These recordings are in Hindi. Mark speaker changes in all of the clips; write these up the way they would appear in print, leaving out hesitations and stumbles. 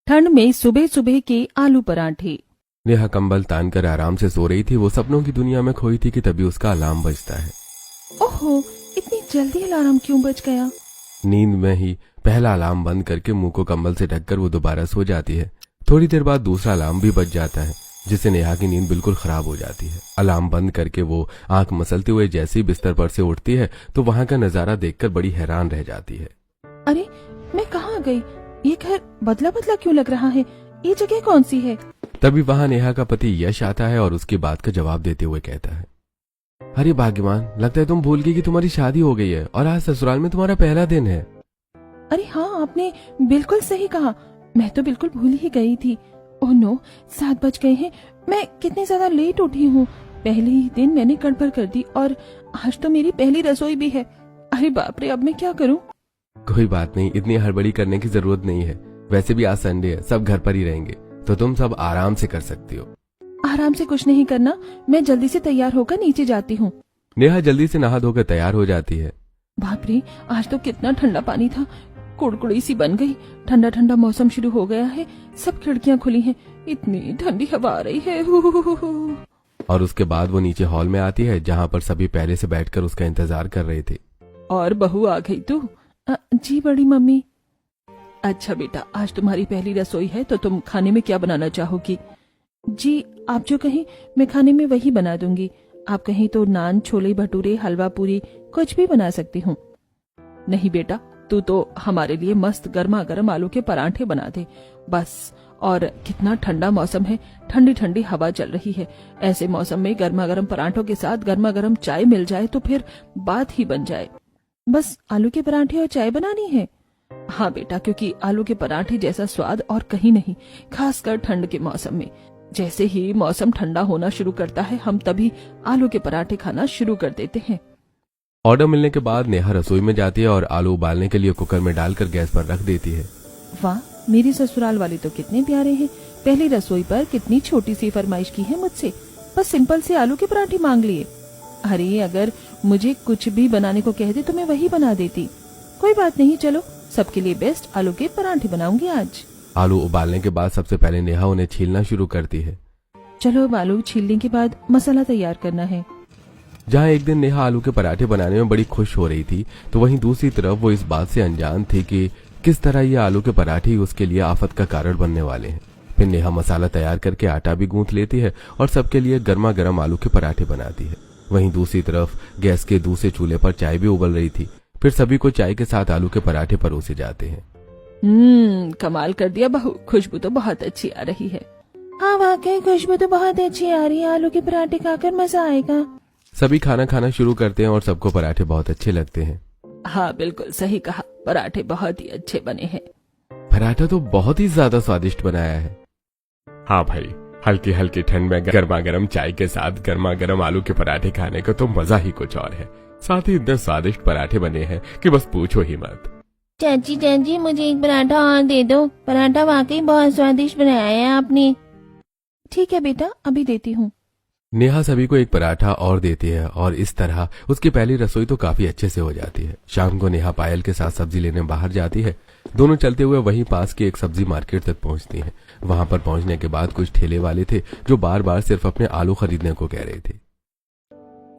Speaker 1: ठंड में सुबह सुबह के आलू पराठे।
Speaker 2: नेहा कंबल तान कर आराम से सो रही थी। वो सपनों की दुनिया में खोई थी कि तभी उसका अलार्म बजता है।
Speaker 1: ओहो, इतनी जल्दी अलार्म क्यों बज गया?
Speaker 2: नींद में ही पहला अलार्म बंद करके मुंह को कंबल से ढककर वो दोबारा सो जाती है। थोड़ी देर बाद दूसरा अलार्म भी बज जाता है, जिससे नेहा की नींद बिल्कुल खराब हो जाती है। अलार्म बंद करके वो आंख मसलते हुए जैसे ही बिस्तर पर से उठती है तो वहां का नजारा देखकर बड़ी हैरान रह जाती है।
Speaker 1: अरे, मैं कहाँ गई? ये घर बदला बदला क्यों लग रहा है? ये जगह कौन सी है?
Speaker 2: तभी वहां नेहा का पति यश आता है और उसकी बात का जवाब देते हुए कहता है, अरे भाग्यवान, लगता है तुम भूल गई कि तुम्हारी शादी हो गई है और आज ससुराल में तुम्हारा पहला दिन है।
Speaker 1: अरे हाँ, आपने बिल्कुल सही कहा। मैं तो बिल्कुल भूल ही गई थी। ओह नो, 7 बज गए हैं। मैं कितनी ज्यादा लेट उठी हूँ। पहले ही दिन मैंने गड़बड़ कर दी और आज तो मेरी पहली रसोई भी है। अरे बाप रे, अब मैं क्या करूँ?
Speaker 2: कोई बात नहीं, इतनी हड़बड़ी करने की जरूरत नहीं है। वैसे भी आज संडे है, सब घर पर ही रहेंगे तो तुम सब आराम से कर सकती हो।
Speaker 1: आराम से कुछ नहीं करना, मैं जल्दी से तैयार होकर नीचे जाती हूँ।
Speaker 2: नेहा जल्दी से नहा धोकर तैयार हो जाती है।
Speaker 1: बाप रे, आज तो कितना ठंडा पानी था। कुड़कुड़ी सी बन गई। ठंडा ठंडा मौसम शुरू हो गया है। सब खिड़कियाँ खुली हैं। इतनी ठंडी हवा आ रही है।
Speaker 2: और उसके बाद वो नीचे हॉल में आती है, जहाँ पर सभी पहले से बैठकर उसका इंतजार कर रहे थे।
Speaker 1: और बहू आ गई तू? जी बड़ी मम्मी। अच्छा बेटा, आज तुम्हारी पहली रसोई है तो तुम खाने में क्या बनाना चाहोगी? जी, आप जो कहें मैं खाने में वही बना दूंगी। आप कहें तो नान, छोले भटूरे, हलवा पूरी कुछ भी बना सकती हूँ। नहीं बेटा, तू तो हमारे लिए मस्त गर्मा गर्म आलू के पराठे बना दे बस। और कितना ठंडा मौसम है, ठंडी ठंडी हवा चल रही है। ऐसे मौसम में गर्मा गर्म पराठों के साथ गर्मा गर्म चाय मिल जाए तो फिर बात ही बन जाए। बस आलू के पराठे और चाय बनानी है? हाँ बेटा, क्योंकि आलू के पराठे जैसा स्वाद और कहीं नहीं, खासकर ठंड के मौसम में। जैसे ही मौसम ठंडा होना शुरू करता है, हम तभी आलू के पराठे खाना शुरू कर देते हैं।
Speaker 2: ऑर्डर मिलने के बाद नेहा रसोई में जाती है और आलू उबालने के लिए कुकर में डालकर गैस पर रख देती है।
Speaker 1: वाह, मेरी ससुराल वाले तो कितने प्यारे हैं। पहली रसोई पर कितनी छोटी सी फरमाइश की है मुझसे, बस सिंपल से आलू के पराठे मांग लिए। अरे, अगर मुझे कुछ भी बनाने को कह दे तो मैं वही बना देती। कोई बात नहीं, चलो सबके लिए बेस्ट आलू के पराठे बनाऊंगी आज।
Speaker 2: आलू उबालने के बाद सबसे पहले नेहा उन्हें छीलना शुरू करती है।
Speaker 1: चलो, अब आलू छीलने के बाद मसाला तैयार करना है।
Speaker 2: जहाँ एक दिन नेहा आलू के पराठे बनाने में बड़ी खुश हो रही थी, तो वहीं दूसरी तरफ वो इस बात से अनजान थी कि किस तरह ये आलू के पराठे ही उसके लिए आफत का कारण बनने वाले हैं। फिर नेहा मसाला तैयार करके आटा भी गूंथ लेती है और सबके लिए गर्मा गर्म आलू के पराठे बनाती है। वहीं दूसरी तरफ गैस के दूसरे चूल्हे पर चाय भी उबल रही थी। फिर सभी को चाय के साथ आलू के पराठे परोसे जाते हैं।
Speaker 1: कमाल कर दिया बहू, खुशबू तो बहुत अच्छी आ रही है। हाँ वाकई, खुशबू तो बहुत अच्छी आ रही है। आलू के पराठे खाकर मजा आएगा।
Speaker 2: सभी खाना खाना शुरू करते हैं और सबको पराठे बहुत अच्छे लगते हैं।
Speaker 1: हाँ बिल्कुल सही कहा, पराठे बहुत ही अच्छे बने हैं।
Speaker 2: पराठा तो बहुत ही ज्यादा स्वादिष्ट बनाया है। हाँ भाई, हल्की हल्की ठंड में गर्मा गर्म चाय के साथ गर्मा गर्म आलू के पराठे खाने का तो मजा ही कुछ और है। साथ ही इतने स्वादिष्ट पराठे बने हैं कि बस पूछो ही मत।
Speaker 3: चाची, मुझे एक पराठा और दे दो। पराठा वाकई बहुत स्वादिष्ट बनाया है आपने।
Speaker 1: ठीक है बेटा, अभी देती हूँ।
Speaker 2: नेहा सभी को एक पराठा और देती है और इस तरह उसकी पहली रसोई तो काफी अच्छे से हो जाती है। शाम को नेहा पायल के साथ सब्जी लेने बाहर जाती है। दोनों चलते हुए वहीं पास की एक सब्जी मार्केट तक पहुंचती हैं। वहां पर पहुंचने के बाद कुछ ठेले वाले थे जो बार बार सिर्फ अपने आलू खरीदने को कह रहे थे।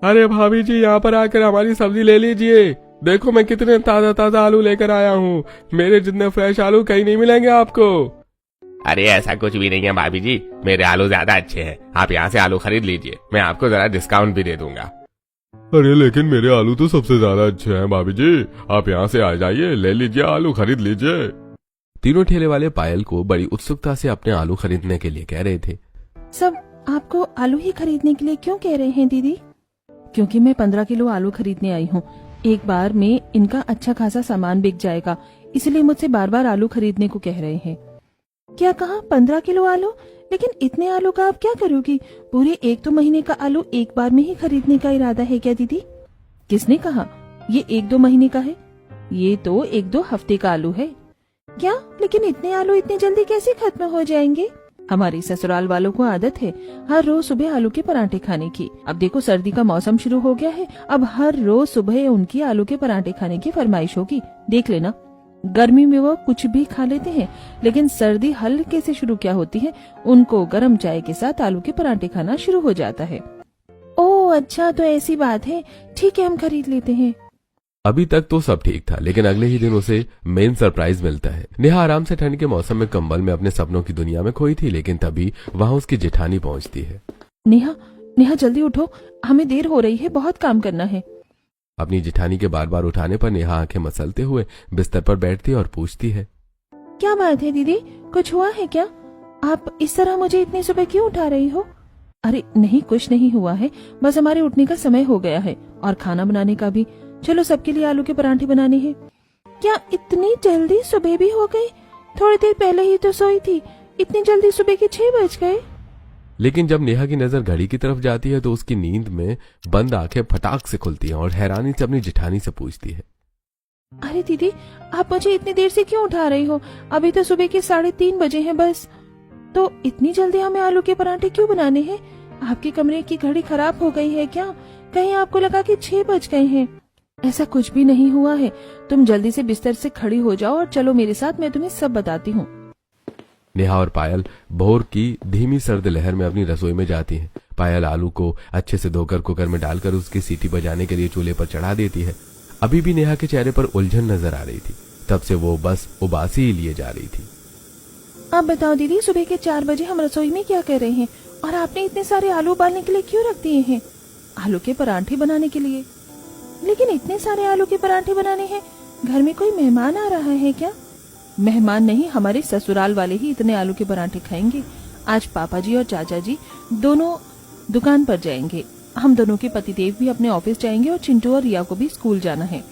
Speaker 2: अरे भाभी जी, यहाँ पर आकर हमारी सब्जी ले लीजिए। देखो मैं कितने ताजा ताजा आलू लेकर आया हूँ। मेरे जितने फ्रेश आलू कहीं नहीं मिलेंगे आपको।
Speaker 4: अरे ऐसा कुछ भी नहीं है भाभी जी, मेरे आलू ज्यादा अच्छे हैं। आप यहाँ से आलू खरीद लीजिए, मैं आपको जरा डिस्काउंट भी दे दूंगा।
Speaker 2: अरे लेकिन मेरे आलू तो सबसे ज्यादा अच्छे हैं भाभी जी, आप यहाँ से आ जाइए, ले लीजिए, आलू खरीद लीजिए। तीनों ठेले वाले पायल को बड़ी उत्सुकता से अपने आलू खरीदने के लिए कह रहे थे।
Speaker 1: सब आपको आलू ही खरीदने के लिए क्यों कह रहे हैं दीदी? क्योंकि मैं 15 किलो आलू खरीदने आई हूँ। एक बार में इनका अच्छा खासा सामान बिक जाएगा, इसलिए मुझसे बार बार आलू खरीदने को कह रहे हैं। क्या कहा? 15 किलो आलू? लेकिन इतने आलू का आप क्या करोगी? पूरे 1-2 महीने का आलू एक बार में ही खरीदने का इरादा है क्या दीदी? किसने कहा ये 1-2 महीने का है? ये तो 1-2 हफ्ते का आलू है। क्या? लेकिन इतने आलू इतनी जल्दी कैसे खत्म हो जाएंगे? हमारी ससुराल वालों को आदत है हर रोज सुबह आलू के पराठे खाने की। अब देखो सर्दी का मौसम शुरू हो गया है, अब हर रोज सुबह उनकी आलू के पराठे खाने की फरमाइश होगी। देख लेना, गर्मी में वो कुछ भी खा लेते हैं, लेकिन सर्दी हल्के से शुरू क्या होती है, उनको गर्म चाय के साथ आलू के पराठे खाना शुरू हो जाता है।
Speaker 3: ओह अच्छा, तो ऐसी बात है, ठीक है हम खरीद लेते हैं।
Speaker 2: अभी तक तो सब ठीक था, लेकिन अगले ही दिन उसे मेन सरप्राइज मिलता है। नेहा आराम से ठंड के मौसम में कंबल में अपने सपनों की दुनिया में खोई थी, लेकिन तभी वहां उसकी जेठानी पहुंचती है।
Speaker 1: नेहा, नेहा जल्दी उठो, हमें देर हो रही है, बहुत काम करना है।
Speaker 2: अपनी जेठानी के बार बार उठाने पर नेहा आंखें मसलते हुए बिस्तर पर बैठती और पूछती है,
Speaker 3: क्या बात है दीदी, कुछ हुआ है क्या? आप इस तरह मुझे इतनी सुबह क्यों उठा रही हो?
Speaker 1: अरे नहीं, कुछ नहीं हुआ है, बस हमारे उठने का समय हो गया है और खाना बनाने का भी। चलो सबके लिए आलू के पराठे बनाने हैं।
Speaker 3: क्या इतनी जल्दी सुबह भी हो गई? थोड़ी देर पहले ही तो सोई थी, इतनी जल्दी सुबह के 6 बज गए।
Speaker 2: लेकिन जब नेहा की नजर घड़ी की तरफ जाती है तो उसकी नींद में बंद आंखें फटाक से खुलती हैं और हैरानी से अपनी जेठानी से पूछती है,
Speaker 3: अरे दीदी, आप मुझे इतनी देर से क्यों उठा रही हो? अभी तो सुबह के 3:30 बजे हैं बस। तो इतनी जल्दी हमें आलू के पराठे क्यों बनाने हैं? आपके कमरे की घड़ी खराब हो गई है क्या? कहीं आपको लगा कि 6 बज गए हैं?
Speaker 1: ऐसा कुछ भी नहीं हुआ है, तुम जल्दी से बिस्तर से खड़ी हो जाओ और चलो मेरे साथ, मैं तुम्हें सब बताती हूँ।
Speaker 2: नेहा और पायल भोर की धीमी सर्द लहर में अपनी रसोई में जाती हैं। पायल आलू को अच्छे से धोकर कुकर में डालकर उसकी सीटी बजाने के लिए चूल्हे पर चढ़ा देती है। अभी भी नेहा के चेहरे पर उलझन नजर आ रही थी, तब से वो बस उबासी ही लिए जा रही थी।
Speaker 3: आप बताओ दीदी, सुबह के 4 बजे हम रसोई में क्या कर रहे हैं और आपने इतने सारे आलू उबालने के लिए क्यों रख दिए हैं?
Speaker 1: आलू के पराठे बनाने के लिए।
Speaker 3: लेकिन इतने सारे आलू के पराठे बनाने हैं, घर में कोई मेहमान आ रहा है क्या?
Speaker 1: मेहमान नहीं, हमारे ससुराल वाले ही इतने आलू के पराठे खाएंगे। आज पापा जी और चाचा जी दोनों दुकान पर जाएंगे, हम दोनों के पतिदेव भी अपने ऑफिस जाएंगे और चिंटू और रिया को भी स्कूल जाना है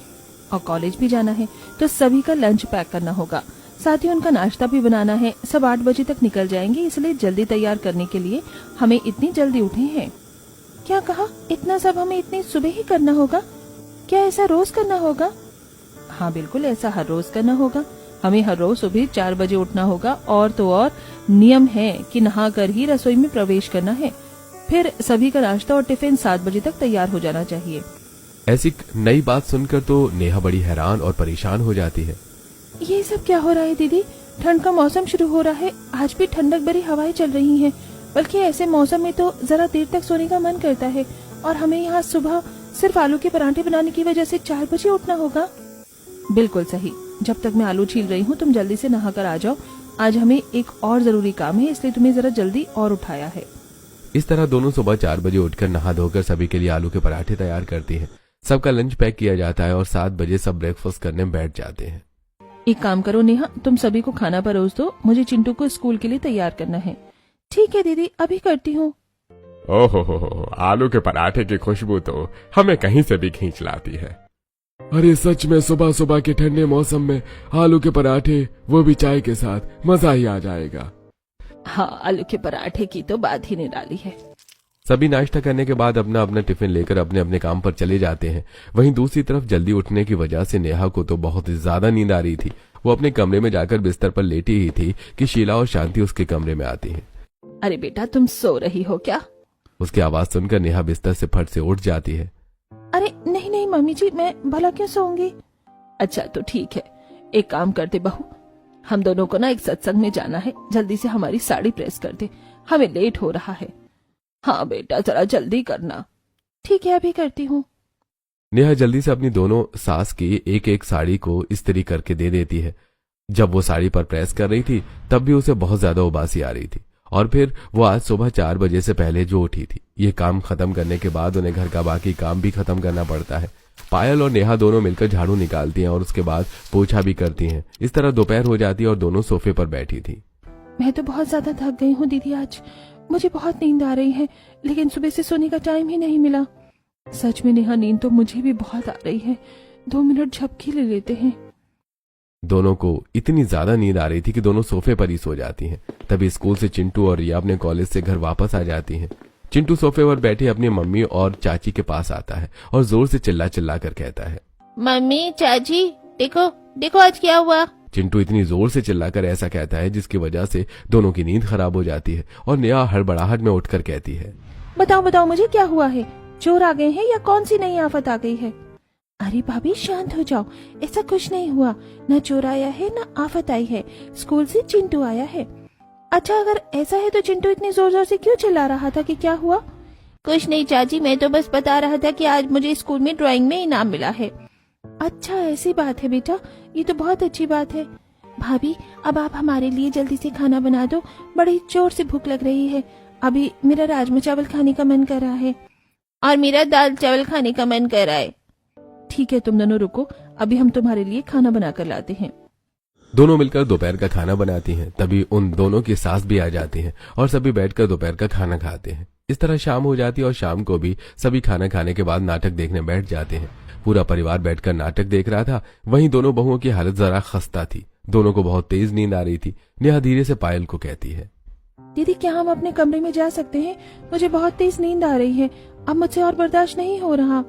Speaker 1: और कॉलेज भी जाना है, तो सभी का लंच पैक करना होगा, साथ ही उनका नाश्ता भी बनाना है। सब 8 बजे तक निकल जाएंगे, इसलिए जल्दी तैयार करने के लिए हमें इतनी जल्दी उठे हैं।
Speaker 3: क्या कहा? इतना सब हमें इतनी सुबह ही करना होगा? क्या ऐसा रोज करना होगा?
Speaker 1: हाँ बिल्कुल, ऐसा हर रोज करना होगा। हमें हर रोज सुबह 4 बजे उठना होगा और तो और नियम है कि नहाकर ही रसोई में प्रवेश करना है। फिर सभी का नाश्ता और टिफिन 7 बजे तक तैयार हो जाना चाहिए।
Speaker 2: ऐसी नई बात सुनकर तो नेहा बड़ी हैरान और परेशान हो जाती है।
Speaker 3: ये सब क्या हो रहा है दीदी? ठंड का मौसम शुरू हो रहा है, आज भी ठंडक भरी हवाएं चल रही हैं, बल्कि ऐसे मौसम में तो जरा देर तक सोने का मन करता है और हमें यहाँ सुबह सिर्फ आलू के पराठे बनाने की वजह से 4 बजे उठना होगा।
Speaker 1: बिल्कुल सही, जब तक मैं आलू छील रही हूँ तुम जल्दी से नहाकर आ जाओ। आज हमें एक और जरूरी काम है, इसलिए तुम्हें जरा जल्दी और उठाया है।
Speaker 2: इस तरह दोनों सुबह 4 बजे उठकर नहा धोकर सभी के लिए आलू के पराठे तैयार करती हैं। सबका लंच पैक किया जाता है और 7 बजे सब ब्रेकफास्ट करने बैठ जाते हैं।
Speaker 1: एक काम करो नेहा, तुम सभी को खाना परोस दो, मुझे चिंटू को स्कूल के लिए तैयार करना है।
Speaker 3: ठीक है दीदी, अभी करती हूँ।
Speaker 4: ओहो, आलू के पराठे की खुशबू तो हमें कहीं से भी खींच लाती है।
Speaker 2: अरे सच में सुबह सुबह के ठंडे मौसम में आलू के पराठे, वो भी चाय के साथ, मजा ही आ जाएगा।
Speaker 1: हाँ, आलू के पराठे की तो बात ही निराली है।
Speaker 2: सभी नाश्ता करने के बाद अपना अपना टिफिन लेकर अपने अपने काम पर चले जाते हैं। वहीं दूसरी तरफ जल्दी उठने की वजह से नेहा को तो बहुत ज्यादा नींद आ रही थी। वो अपने कमरे में जाकर बिस्तर पर लेटी ही थी कि शीला और शांति उसके कमरे में आती हैं।
Speaker 1: अरे बेटा, तुम सो रही हो क्या?
Speaker 2: उसकी आवाज सुनकर नेहा बिस्तर से फट से उठ जाती है।
Speaker 3: अरे नहीं नहीं मम्मी जी, मैं भला क्यों सोऊंगी?
Speaker 1: अच्छा तो ठीक है, एक काम करते बहू, हम दोनों को ना एक सत्संग में जाना है, जल्दी से हमारी साड़ी प्रेस कर दे, हमें लेट हो रहा है। हाँ बेटा, जरा जल्दी करना।
Speaker 3: ठीक है, अभी करती हूँ।
Speaker 2: नेहा जल्दी से अपनी दोनों सास की एक एक साड़ी को इस्त्री करके दे देती है। जब वो साड़ी पर प्रेस कर रही थी तब भी उसे बहुत ज्यादा उबासी आ रही थी और फिर वो आज सुबह 4 बजे से पहले जो उठी थी। ये काम खत्म करने के बाद उन्हें घर का बाकी काम भी खत्म करना पड़ता है। पायल और नेहा दोनों मिलकर झाड़ू निकालती हैं और उसके बाद पोछा भी करती हैं। इस तरह दोपहर हो जाती है और दोनों सोफे पर बैठी थी।
Speaker 3: मैं तो बहुत ज्यादा थक गई हूँ दीदी, आज मुझे बहुत नींद आ रही है, लेकिन सुबह से सोने का टाइम ही नहीं मिला।
Speaker 1: सच में नेहा, नींद तो मुझे भी बहुत आ रही है, 2 मिनट झपकी ले लेते हैं।
Speaker 2: दोनों को इतनी ज्यादा नींद आ रही थी कि दोनों सोफे पर ही सो जाती हैं। तभी स्कूल से चिंटू और रिया अपने कॉलेज से घर वापस आ जाती हैं। चिंटू सोफे पर बैठे अपनी मम्मी और चाची के पास आता है और जोर से चिल्ला चिल्ला कर कहता है,
Speaker 3: मम्मी, चाची, देखो देखो आज क्या हुआ।
Speaker 2: चिंटू इतनी जोर से चिल्लाकर ऐसा कहता है जिसकी वजह से दोनों की नींद खराब हो जाती है और नेहा हड़बड़ाहट में उठकर कहती है,
Speaker 3: बताओ बताओ मुझे क्या हुआ है? चोर आ गए हैं या कौन सी नई आफत आ गई है? अरे भाभी शांत हो जाओ, ऐसा कुछ नहीं हुआ। न चोर आया है न आफत आई है, स्कूल से चिंटू आया है। अच्छा अगर ऐसा है तो चिंटू इतनी जोर जोर से क्यों चिल्ला रहा था कि क्या हुआ? कुछ नहीं चाची, मैं तो बस बता रहा था कि आज मुझे स्कूल में ड्राइंग में इनाम मिला है। अच्छा ऐसी बात है बेटा, ये तो बहुत अच्छी बात है। भाभी अब आप हमारे लिए जल्दी से खाना बना दो, बड़ी जोर से भूख लग रही है। अभी मेरा राजमा चावल खाने का मन कर रहा है और मेरा दाल चावल खाने का मन कर रहा है।
Speaker 1: ठीक है तुम दोनों रुको, अभी हम तुम्हारे लिए खाना बना कर लाते हैं।
Speaker 2: दोनों मिलकर दोपहर का खाना बनाती हैं। तभी उन दोनों की सास भी आ जाती हैं और सभी बैठकर दोपहर का खाना खाते हैं। इस तरह शाम हो जाती है और शाम को भी सभी खाना खाने के बाद नाटक देखने बैठ जाते हैं। पूरा परिवार बैठकर नाटक देख रहा था। वहीं दोनों बहुओं की हालत जरा खस्ता थी। दोनों को बहुत तेज नींद आ रही थी। नेहा धीरे से पायल को कहती है,
Speaker 3: दीदी क्या हम अपने कमरे में जा सकते हैं? मुझे बहुत तेज नींद आ रही है, अब मुझसे और बर्दाश्त नहीं हो रहा।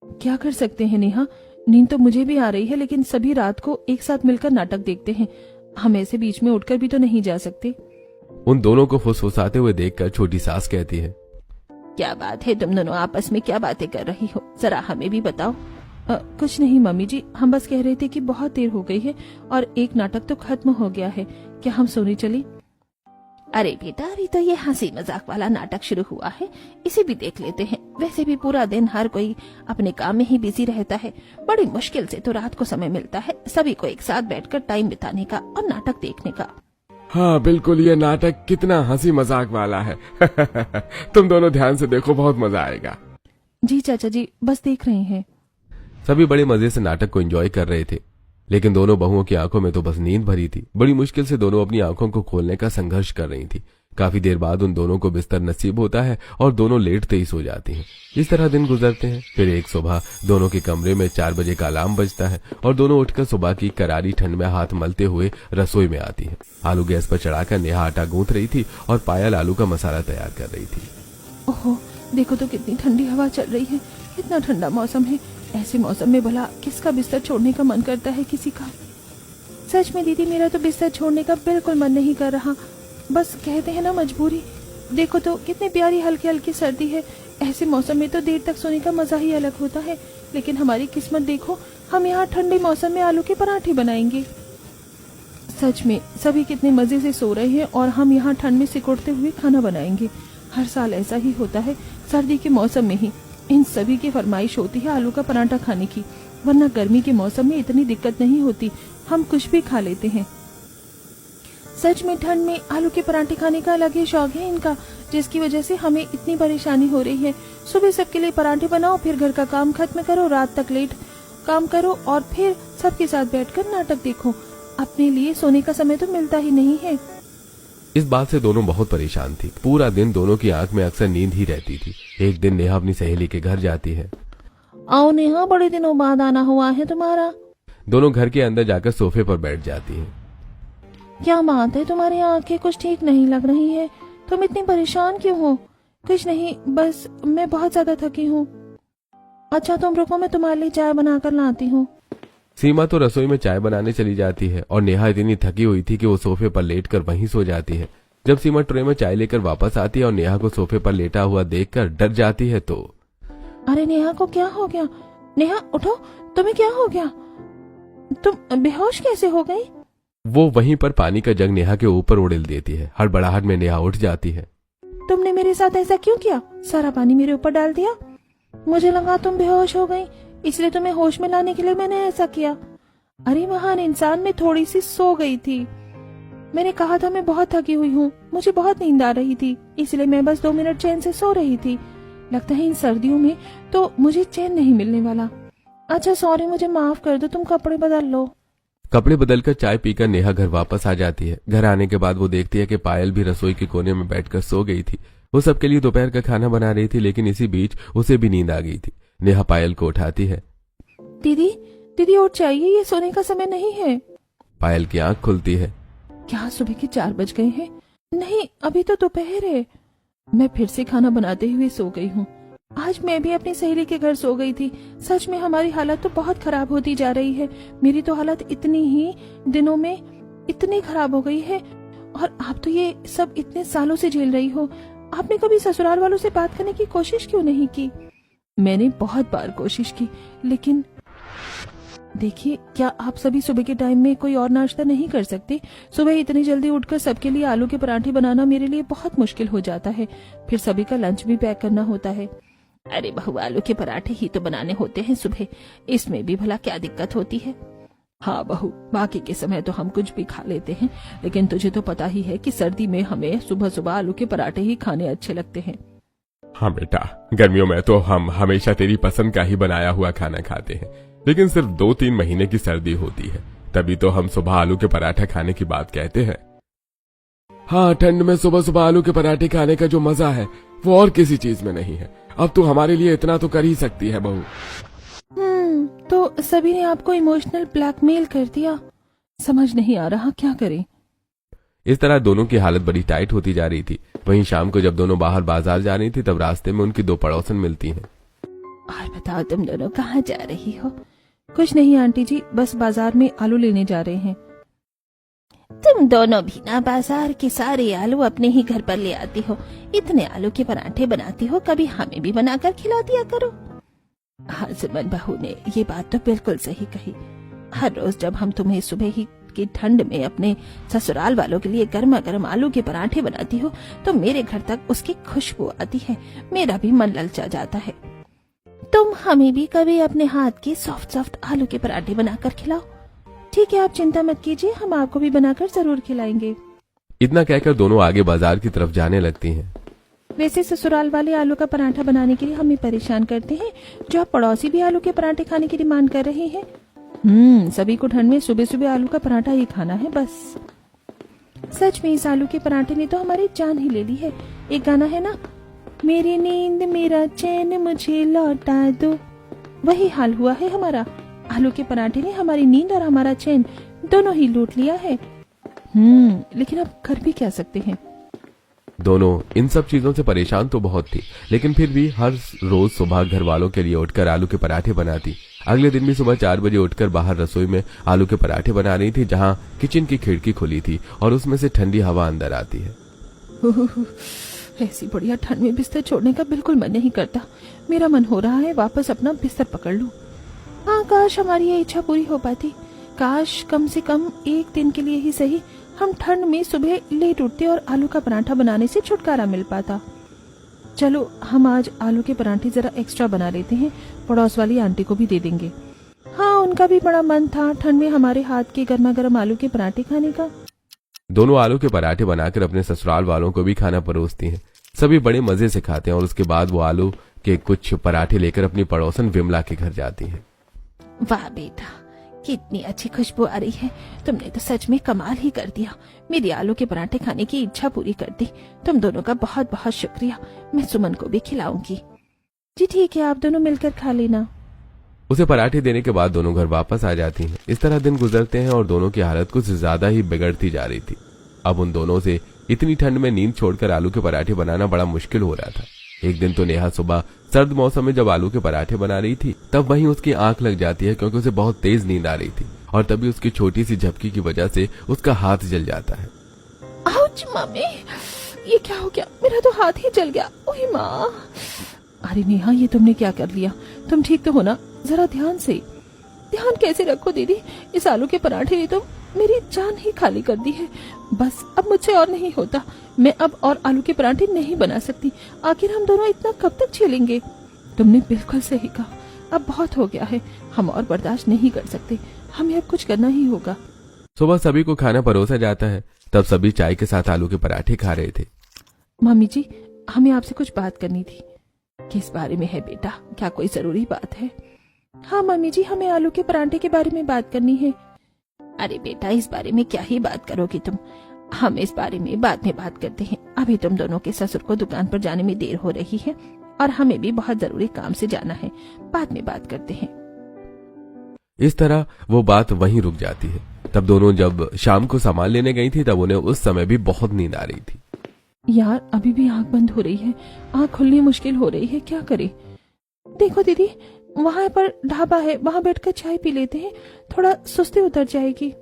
Speaker 1: क्या कर सकते हैं नेहा, नींद तो मुझे भी आ रही है, लेकिन सभी रात को एक साथ मिलकर नाटक देखते हैं। हम ऐसे बीच में उठकर भी तो नहीं जा सकते।
Speaker 2: उन दोनों को फुसफुसाते हुए देखकर छोटी सास कहती है,
Speaker 3: क्या बात है, तुम दोनों आपस में क्या बातें कर रही हो, जरा हमें भी बताओ।
Speaker 1: कुछ नहीं मम्मी जी, हम बस कह रहे थे कि बहुत देर हो गई है और एक नाटक तो खत्म हो गया है, क्या हम सोने चले?
Speaker 3: अरे बेटा अभी तो ये हंसी मजाक वाला नाटक शुरू हुआ है, इसे भी देख लेते हैं। वैसे भी पूरा दिन हर कोई अपने काम में ही बिजी रहता है, बड़ी मुश्किल से तो रात को समय मिलता है सभी को एक साथ बैठकर टाइम बिताने का और नाटक देखने का।
Speaker 4: हाँ बिल्कुल, ये नाटक कितना हंसी मजाक वाला है। तुम दोनों ध्यान से देखो, बहुत मजा आएगा।
Speaker 1: जी चाचा जी, बस देख रहे हैं।
Speaker 2: सभी बड़े मजे से नाटक को एंजॉय कर रहे थे, लेकिन दोनों बहुओं की आंखों में तो बस नींद भरी थी। बड़ी मुश्किल से दोनों अपनी आंखों को खोलने का संघर्ष कर रही थी। काफी देर बाद उन दोनों को बिस्तर नसीब होता है और दोनों लेटते ही सो जाती हैं। इस तरह दिन गुजरते हैं। फिर एक सुबह दोनों के कमरे में 4 बजे का अलार्म बजता है और दोनों उठकर सुबह की करारी ठंड में हाथ मलते हुए रसोई में आती है। आलू गैस पर चढ़ाकर नेहा आटा गूंथ रही थी और पायल आलू का मसाला तैयार कर रही थी।
Speaker 1: ओहो, देखो तो कितनी ठंडी हवा चल रही है, इतना ठंडा मौसम है। ऐसे मौसम में भला किसका बिस्तर छोड़ने का मन करता है किसी का?
Speaker 3: सच में दीदी, मेरा तो बिस्तर छोड़ने का बिल्कुल मन नहीं कर रहा, बस कहते हैं ना मजबूरी। देखो तो कितनी प्यारी हल्की हल्की सर्दी है, ऐसे मौसम में तो देर तक सोने का मजा ही अलग होता है। लेकिन हमारी किस्मत देखो, हम यहाँ ठंडे मौसम में आलू के पराठे बनाएंगे।
Speaker 1: सच में सभी कितने मजे से सो रहे हैं और हम यहाँ ठंड में सिकुड़ते हुए खाना बनाएंगे। हर साल ऐसा ही होता है, सर्दी के मौसम में ही इन सभी की फरमाइश होती है आलू का पराठा खाने की, वरना गर्मी के मौसम में इतनी दिक्कत नहीं होती, हम कुछ भी खा लेते हैं।
Speaker 3: सच में ठंड में आलू के पराठे खाने का अलग ही शौक है इनका, जिसकी वजह से हमें इतनी परेशानी हो रही है। सुबह सबके लिए पराठे बनाओ, फिर घर का काम खत्म करो, रात तक लेट काम करो और फिर सबके साथ बैठकर नाटक देखो। अपने लिए सोने का समय तो मिलता ही नहीं है।
Speaker 2: इस बात से दोनों बहुत परेशान थी। पूरा दिन दोनों की आंख में अक्सर नींद ही रहती थी। एक दिन नेहा अपनी सहेली के घर जाती है।
Speaker 3: आओ नेहा, बड़े दिनों बाद आना हुआ है तुम्हारा।
Speaker 2: दोनों घर के अंदर जाकर सोफे पर बैठ जाती हैं।
Speaker 3: क्या बात है, तुम्हारी आंखें कुछ ठीक नहीं लग रही है, तुम इतनी परेशान क्यों हो?
Speaker 1: कुछ नहीं, बस मैं बहुत ज्यादा थकी हूँ।
Speaker 3: अच्छा तुम रुको, मैं तुम्हारे लिए चाय बनाकर लाती हूँ।
Speaker 2: सीमा तो रसोई में चाय बनाने चली जाती है और नेहा इतनी थकी हुई थी कि वो सोफे पर लेटकर वहीं सो जाती है। जब सीमा ट्रे में चाय लेकर वापस आती है और नेहा को सोफे पर लेटा हुआ देखकर डर जाती है तो
Speaker 3: अरे नेहा को क्या हो गया? नेहा उठो, तुम्हें क्या हो गया? तुम बेहोश कैसे हो गई?
Speaker 2: वो वहीं पर पानी का जग नेहा के ऊपर उड़ेल देती है। हड़बड़ाहट में नेहा उठ जाती है।
Speaker 3: तुमने मेरे साथ ऐसा क्यों किया? सारा पानी मेरे ऊपर डाल दिया। मुझे लगा तुम बेहोश हो गई, इसलिए तुम्हें होश में लाने के लिए मैंने ऐसा किया। अरे महान इंसान, मैं थोड़ी सी सो गई थी। मैंने कहा था मैं बहुत थकी हुई हूँ, मुझे बहुत नींद आ रही थी, इसलिए मैं बस 2 मिनट चैन से सो रही थी। लगता है इन सर्दियों में तो मुझे चैन नहीं मिलने वाला। अच्छा सॉरी, मुझे माफ कर दो, तुम कपड़े बदल लो।
Speaker 2: कपड़े बदलकर चाय पीकर नेहा घर वापस आ जाती है। घर आने के बाद वो देखती है कि पायल भी रसोई के कोने में बैठकर सो गई थी। वो सबके लिए दोपहर का खाना बना रही थी, लेकिन इसी बीच उसे भी नींद आ गई थी। नेहा पायल को उठाती है।
Speaker 3: दीदी दीदी उठ जाइए, ये सोने का समय नहीं है।
Speaker 2: पायल की आंख खुलती है।
Speaker 1: क्या सुबह के 4 बज गए हैं? नहीं, अभी तो दोपहर है। मैं फिर से खाना बनाते हुए सो गई हूँ। आज मैं भी अपनी सहेली के घर सो गई थी। सच में हमारी हालत तो बहुत खराब होती जा रही है। मेरी तो हालत इतनी ही दिनों में इतनी खराब हो गई है, और आप तो ये सब इतने सालों से झेल रही हो। आपने कभी ससुराल वालों से बात करने की कोशिश क्यों नहीं की? मैंने बहुत बार कोशिश की, लेकिन देखिए, क्या आप सभी सुबह के टाइम में कोई और नाश्ता नहीं कर सकते? सुबह इतनी जल्दी उठकर सबके लिए आलू के पराठे बनाना मेरे लिए बहुत मुश्किल हो जाता है। फिर सभी का लंच भी पैक करना होता है। अरे बहू, आलू के पराठे ही तो बनाने होते हैं सुबह, इसमें भी भला क्या दिक्कत होती है? हाँ बहू, बाकी के समय तो हम कुछ भी खा लेते हैं, लेकिन तुझे तो पता ही है कि सर्दी में हमें सुबह सुबह आलू के पराठे ही खाने अच्छे लगते हैं।
Speaker 4: हाँ बेटा, गर्मियों में तो हम हमेशा तेरी पसंद का ही बनाया हुआ खाना खाते हैं, लेकिन सिर्फ 2-3 महीने की सर्दी होती है, तभी तो हम सुबह आलू के पराठा खाने की बात कहते हैं। हाँ, ठंड में सुबह सुबह आलू के पराठे खाने का जो मजा है वो और किसी चीज में नहीं है। अब तू हमारे लिए इतना तो कर ही सकती है बहू।
Speaker 1: तो सभी ने आपको इमोशनल ब्लैकमेल कर दिया। समझ नहीं आ रहा क्या करें।
Speaker 2: इस तरह दोनों की हालत बड़ी टाइट होती जा रही थी। वहीं शाम को जब दोनों बाहर बाजार जा रही थी, तब रास्ते में उनकी 2 पड़ोसन मिलती हैं।
Speaker 1: और बताओ, तुम दोनों कहाँ जा रही हो? कुछ नहीं आंटी जी, बस बाजार में आलू लेने जा रहे हैं। तुम दोनों भी ना बाजार के सारे आलू अपने ही घर पर ले आती हो, इतने आलू के पराठे बनाती हो, कभी हमें भी बनाकर खिला दिया करो। हाँ सुमन बहू ने ये बात तो बिल्कुल सही कही। हर रोज जब हम तुम्हें सुबह ही की ठंड में अपने ससुराल वालों के लिए गर्मा गर्म आलू के पराठे बनाती हो, तो मेरे घर तक उसकी खुशबू आती है, मेरा भी मन ललचा जाता है। तुम हमें भी कभी अपने हाथ के सॉफ्ट सॉफ्ट आलू के पराठे बनाकर खिलाओ। ठीक है, आप चिंता मत कीजिए, हम आपको भी बनाकर जरूर खिलाएंगे।
Speaker 2: इतना कहकर दोनों आगे बाजार की तरफ जाने लगती हैं।
Speaker 1: वैसे ससुराल वाले आलू का पराठा बनाने के लिए हमें परेशान करते हैं, जो आप पड़ोसी भी आलू के पराठे खाने की डिमांड कर रहे हैं। सभी को ठंड में सुबह सुबह आलू का पराठा ही खाना है बस। सच में इस आलू के पराठे ने तो हमारी जान ही ले ली है। एक गाना है ना, मेरी नींद मेरा चैन मुझे लौटा दो, वही हाल हुआ है हमारा। आलू के पराठे ने हमारी नींद और हमारा चैन दोनों ही लूट लिया है। लेकिन अब कर भी क्या सकते हैं।
Speaker 2: दोनों इन सब चीजों से परेशान तो बहुत थी, लेकिन फिर भी हर रोज सुबह घर वालों के लिए उठकर आलू के पराठे बनाती। अगले दिन भी सुबह 4 बजे उठकर बाहर रसोई में आलू के पराठे बना रही थी, जहां किचन की खिड़की खुली थी और उसमें से ठंडी हवा अंदर आती है।
Speaker 1: ऐसी बढ़िया ठंड में बिस्तर छोड़ने का बिल्कुल मन नहीं करता। मेरा मन हो रहा है वापस अपना बिस्तर पकड़ लूं। हाँ, काश हमारी ये इच्छा पूरी हो पाती। काश कम से कम एक दिन के लिए ही सही हम ठंड में सुबह लेट उठते और आलू का पराठा बनाने से छुटकारा मिल पाता। चलो, हम आज आलू के पराठे जरा एक्स्ट्रा बना लेते हैं, पड़ोस वाली आंटी को भी दे देंगे। हाँ, उनका भी बड़ा मन था ठंड में हमारे हाथ के गर्मा गर्म आलू के पराठे खाने का।
Speaker 2: दोनों आलू के पराठे बनाकर अपने ससुराल वालों को भी खाना परोसती हैं। सभी बड़े मजे से खाते हैं और उसके बाद वो आलू के कुछ पराठे लेकर अपनी पड़ोसन विमला के घर जाती हैं।
Speaker 1: वाह बेटा, कितनी अच्छी खुशबू आ रही है। तुमने तो सच में कमाल ही कर दिया, मेरी आलू के पराठे खाने की इच्छा पूरी कर दी। तुम दोनों का बहुत बहुत शुक्रिया। मैं सुमन को भी खिलाऊंगी। जी ठीक है, आप दोनों मिलकर खा लेना।
Speaker 2: उसे पराठे देने के बाद दोनों घर वापस आ जाती हैं। इस तरह दिन गुजरते हैं और दोनों की हालत कुछ ज्यादा ही बिगड़ती जा रही थी। अब उन दोनों से इतनी ठंड में नींद छोड़कर आलू के पराठे बनाना बड़ा मुश्किल हो रहा था। एक दिन तो नेहा सुबह सर्द मौसम में जब आलू के पराठे बना रही थी, तब वहीं उसकी आंख लग जाती है, क्योंकि उसे बहुत तेज नींद आ रही थी और तभी उसकी छोटी सी झपकी की वजह से उसका हाथ जल जाता है।
Speaker 1: आउच मम्मी, ये क्या हो गया? मेरा तो हाथ ही जल गया। ओए माँ! अरे नेहा, ये तुमने क्या कर लिया? तुम ठीक तो हो ना? जरा ध्यान से। ध्यान कैसे रखो दीदी, इस आलू के पराठे ने तो मेरी जान ही खाली कर दी है। बस अब मुझसे और नहीं होता। मैं अब और आलू के पराठे नहीं बना सकती। आखिर हम दोनों इतना कब तक झेलेंगे? तुमने बिल्कुल सही कहा, अब बहुत हो गया है, हम और बर्दाश्त नहीं कर सकते। हमें अब कुछ करना ही होगा।
Speaker 2: सुबह सभी को खाना परोसा जाता है। तब सभी चाय के साथ आलू के पराठे खा रहे थे।
Speaker 1: मम्मी जी, हमें आपसे कुछ बात करनी थी। किस बारे में है बेटा? क्या कोई जरूरी बात है? हाँ मम्मी जी, हमें आलू के पराठे के बारे में बात करनी है। अरे बेटा, इस बारे में क्या ही बात करोगी तुम? हम इस बारे में बाद में बात करते हैं। अभी तुम दोनों के ससुर को दुकान पर जाने में देर हो रही है और हमें भी बहुत जरूरी काम से जाना है। बाद में बात करते हैं।
Speaker 2: इस तरह वो बात वहीं रुक जाती है। तब दोनों जब शाम को सामान लेने गई थी, तब उन्हें उस समय भी बहुत नींद आ रही थी।
Speaker 1: यार, अभी भी आंख बंद हो रही है, आंख खुलनी मुश्किल हो रही है, क्या करें? देखो दीदी, वहाँ पर ढाबा है, वहाँ बैठकर चाय पी लेते हैं, थोड़ा सुस्ती उतर जाएगी।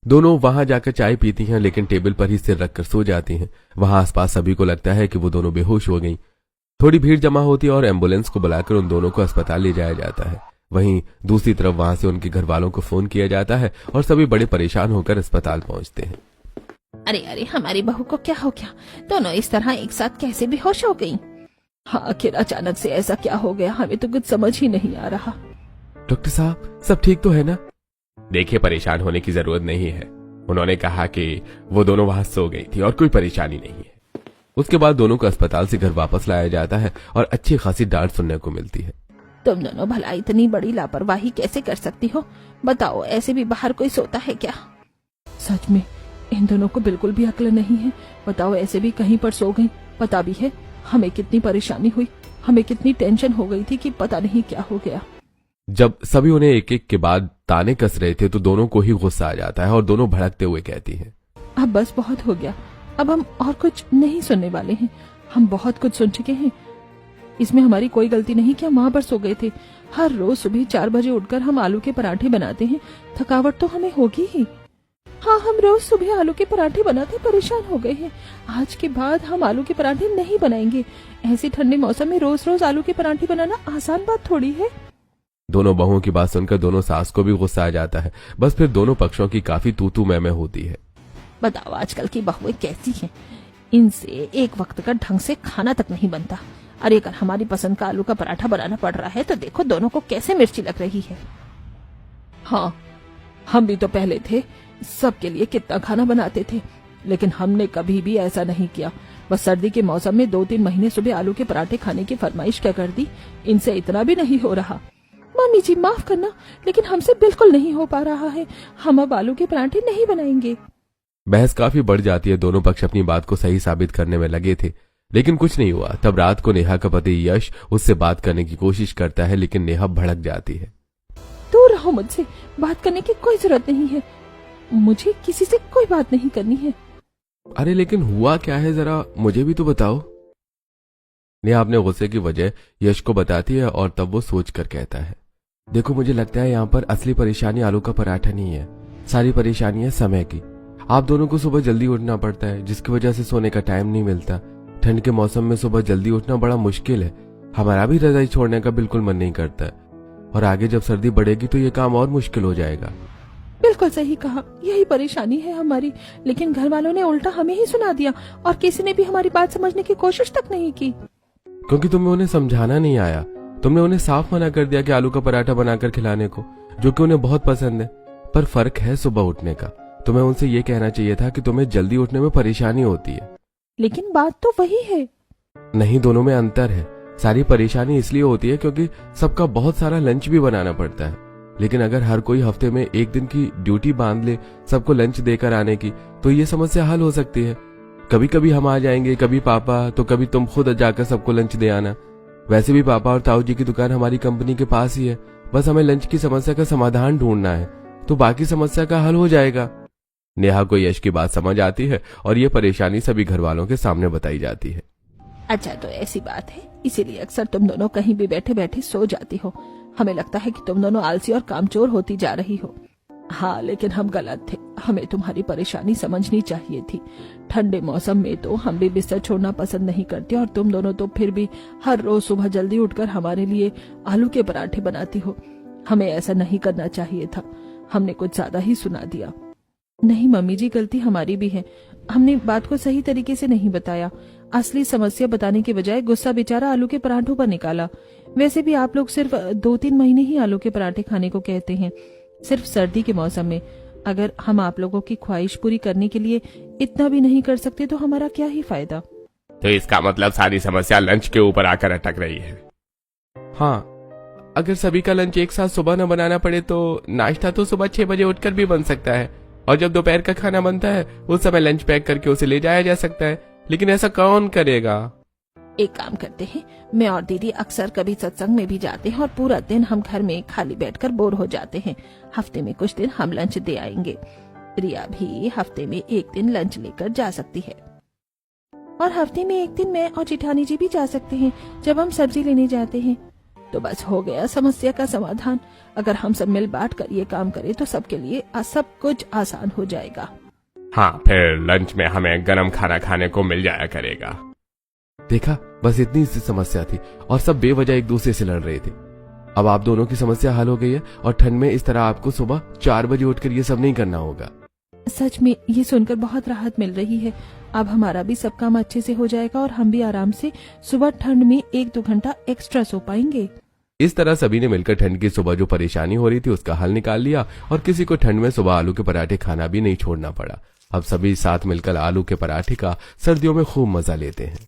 Speaker 2: दोनों वहां जाकर चाय पीती हैं, लेकिन टेबल पर ही सिर रखकर सो जाती हैं। वहां आसपास सभी को लगता है कि वो दोनों बेहोश हो गईं। थोड़ी भीड़ जमा होती है और एम्बुलेंस को बुलाकर उन दोनों को अस्पताल ले जाया जाता है। वहीं दूसरी तरफ वहां से उनके घर वालों को फोन किया जाता है और सभी बड़े परेशान होकर अस्पताल पहुंचते हैं।
Speaker 3: अरे अरे, हमारी बहू को क्या हो गया? दोनों इस तरह एक साथ कैसे बेहोश हो गई?
Speaker 1: हाँ, आखिर अचानक से ऐसा क्या हो गया, हमें तो कुछ समझ ही नहीं आ रहा।
Speaker 2: डॉक्टर साहब, सब ठीक तो है ना?
Speaker 4: देखिए, परेशान होने की जरूरत नहीं है। उन्होंने कहा कि वो दोनों वहां सो गई थी और कोई परेशानी नहीं है।
Speaker 2: उसके बाद दोनों को अस्पताल से घर वापस लाया जाता है और अच्छी खासी डांट सुनने को मिलती है।
Speaker 3: तुम दोनों भला इतनी बड़ी लापरवाही कैसे कर सकती हो? बताओ, ऐसे भी बाहर कोई सोता है क्या?
Speaker 1: सच में इन दोनों को बिल्कुल भी अक्ल नहीं है। बताओ, ऐसे भी कहीं पर सो गई। पता भी है हमें कितनी परेशानी हुई, हमें कितनी टेंशन हो गई थी कि पता नहीं क्या हो गया।
Speaker 2: जब सभी उन्हें एक एक के बाद ताने कस रहे थे तो दोनों को ही गुस्सा आ जाता है और दोनों भड़कते हुए कहती हैं,
Speaker 1: अब बस बहुत हो गया, अब हम और कुछ नहीं सुनने वाले हैं। हम बहुत कुछ सुन चुके हैं। इसमें हमारी कोई गलती नहीं कि हम वहां पर सो गए थे। हर रोज सुबह 4 बजे उठकर हम आलू के पराठे बनाते हैं, थकावट तो हमें होगी ही। हाँ, हम रोज सुबह आलू के पराठे बनाते परेशान हो गए हैं। आज के बाद हम आलू के पराठे नहीं बनाएंगे। ऐसे ठंडे मौसम में रोज रोज आलू के पराठे बनाना आसान बात थोड़ी है।
Speaker 2: दोनों बहुओं की बात सुनकर दोनों सास को भी गुस्सा आ जाता है। बस फिर दोनों पक्षों की काफी तू मैं होती है।
Speaker 3: बताओ, आजकल की बहुएं कैसी हैं? इनसे एक वक्त का ढंग से खाना तक नहीं बनता। अरे अगर हमारी पसंद का आलू का पराठा बनाना पड़ रहा है तो देखो दोनों को कैसे मिर्ची लग रही है।
Speaker 1: हाँ, हम भी तो पहले थे, सबके लिए कितना खाना बनाते थे, लेकिन हमने कभी भी ऐसा नहीं किया। बस सर्दी के मौसम में 2-3 महीने सुबह आलू के पराठे खाने की फरमाइश क्या कर दी। इनसे इतना भी नहीं हो रहा। मम्मी जी माफ करना, लेकिन हमसे बिल्कुल नहीं हो पा रहा है। हम अब आलू के पराठे नहीं बनाएंगे।
Speaker 2: बहस काफी बढ़ जाती है। दोनों पक्ष अपनी बात को सही साबित करने में लगे थे, लेकिन कुछ नहीं हुआ। तब रात को नेहा का पति यश उससे बात करने की कोशिश करता है, लेकिन नेहा भड़क जाती है।
Speaker 1: दूर रहो मुझसे, बात करने की कोई जरूरत नहीं है। मुझे किसी से कोई बात नहीं करनी है।
Speaker 2: अरे लेकिन हुआ क्या है, जरा मुझे भी तो बताओ। नेहा अपने गुस्से की वजह यश को बताती है और तब वो सोच कर कहता है, देखो मुझे लगता है यहाँ पर असली परेशानी आलू का पराठा नहीं है, सारी परेशानी है समय की। आप दोनों को सुबह जल्दी उठना पड़ता है, जिसकी वजह से सोने का टाइम नहीं मिलता। ठंड के मौसम में सुबह जल्दी उठना बड़ा मुश्किल है। हमारा भी रजाई छोड़ने का बिल्कुल मन नहीं करता, और आगे जब सर्दी बढ़ेगी तो ये काम और मुश्किल हो जाएगा।
Speaker 1: बिल्कुल सही कहा, यही परेशानी है हमारी। लेकिन घर वालों ने उल्टा हमें ही सुना दिया और किसी ने भी हमारी बात समझने की कोशिश तक नहीं की।
Speaker 2: क्योंकि तुम्हें उन्हें समझाना नहीं आया। तुमने उन्हें साफ मना कर दिया कि आलू का पराठा बनाकर खिलाने को, जो कि उन्हें बहुत पसंद है। पर फर्क है सुबह उठने का। तुम्हें उनसे ये कहना चाहिए था कि तुम्हें जल्दी उठने में परेशानी होती है।
Speaker 1: लेकिन बात तो वही है।
Speaker 2: नहीं, दोनों में अंतर है। सारी परेशानी इसलिए होती है क्योंकि सबका बहुत सारा लंच भी बनाना पड़ता है। लेकिन अगर हर कोई हफ्ते में एक दिन की ड्यूटी बांध ले सबको लंच देकर आने की, तो ये समस्या हल हो सकती है। कभी कभी हम आ जाएंगे, कभी पापा, तो कभी तुम खुद जाकर सबको लंच दे आना। वैसे भी पापा और ताऊ जी की दुकान हमारी कंपनी के पास ही है। बस हमें लंच की समस्या का समाधान ढूंढना है, तो बाकी समस्या का हल हो जाएगा। नेहा को यश की बात समझ आती है और ये परेशानी सभी घर वालों के सामने बताई जाती है।
Speaker 3: अच्छा, तो ऐसी बात है, इसीलिए अक्सर तुम दोनों कहीं भी बैठे बैठे सो जाती हो। हमें लगता है कि तुम दोनों आलसी और कामचोर होती जा रही हो।
Speaker 1: हाँ, लेकिन हम गलत थे। हमें तुम्हारी परेशानी समझनी चाहिए थी। ठंडे मौसम में तो हम भी बिस्तर छोड़ना पसंद नहीं करते, और तुम दोनों तो फिर भी हर रोज सुबह जल्दी उठकर हमारे लिए आलू के पराठे बनाती हो। हमें ऐसा नहीं करना चाहिए था। हमने कुछ ज्यादा ही सुना दिया। नहीं मम्मी जी, गलती हमारी भी है। हमने बात को सही तरीके से नहीं बताया। असली समस्या बताने के बजाय गुस्सा बेचारा आलू के पराठों पर निकाला। वैसे भी आप लोग सिर्फ 2-3 महीने ही आलू के पराठे खाने को कहते हैं, सिर्फ सर्दी के मौसम में। अगर हम आप लोगों की ख्वाहिश पूरी करने के लिए इतना भी नहीं कर सकते तो हमारा क्या ही फायदा।
Speaker 4: तो इसका मतलब सारी समस्या लंच के ऊपर आकर अटक रही है।
Speaker 2: हाँ, अगर सभी का लंच एक साथ सुबह न बनाना पड़े तो नाश्ता तो सुबह 6 बजे उठकर भी बन सकता है, और जब दोपहर का खाना बनता है उस समय लंच पैक करके उसे ले जाया जा सकता है। लेकिन ऐसा कौन करेगा?
Speaker 3: एक काम करते हैं, मैं और दीदी अक्सर कभी सत्संग में भी जाते हैं और पूरा दिन हम घर में खाली बैठकर बोर हो जाते हैं। हफ्ते में कुछ दिन हम लंच दे आएंगे। रिया भी हफ्ते में एक दिन लंच लेकर जा सकती है,
Speaker 1: और हफ्ते में एक दिन मैं और जेठानी जी भी जा सकते हैं जब हम सब्जी लेने जाते हैं। तो बस हो गया समस्या का समाधान। अगर हम सब मिल बांट कर ये काम करें तो सबके लिए सब कुछ आसान हो जाएगा।
Speaker 4: हाँ, फिर लंच में हमें गरम खाना खाने को मिल जाया करेगा।
Speaker 2: देखा, बस इतनी सी समस्या थी और सब बेवजह एक दूसरे से लड़ रहे थे। अब आप दोनों की समस्या हल हो गई है और ठंड में इस तरह आपको सुबह 4 बजे उठकर ये सब नहीं करना होगा।
Speaker 3: सच में ये सुनकर बहुत राहत मिल रही है। अब हमारा भी सब काम अच्छे से हो जाएगा और हम भी आराम से सुबह ठंड में 1-2 घंटा एक्स्ट्रा सो पाएंगे।
Speaker 2: इस तरह सभी ने मिलकर ठंड की सुबह जो परेशानी हो रही थी उसका हल निकाल लिया और किसी को ठंड में सुबह आलू के पराठे खाना भी नहीं छोड़ना पड़ा। अब सभी साथ मिलकर आलू के पराठे का सर्दियों में खूब मजा लेते हैं।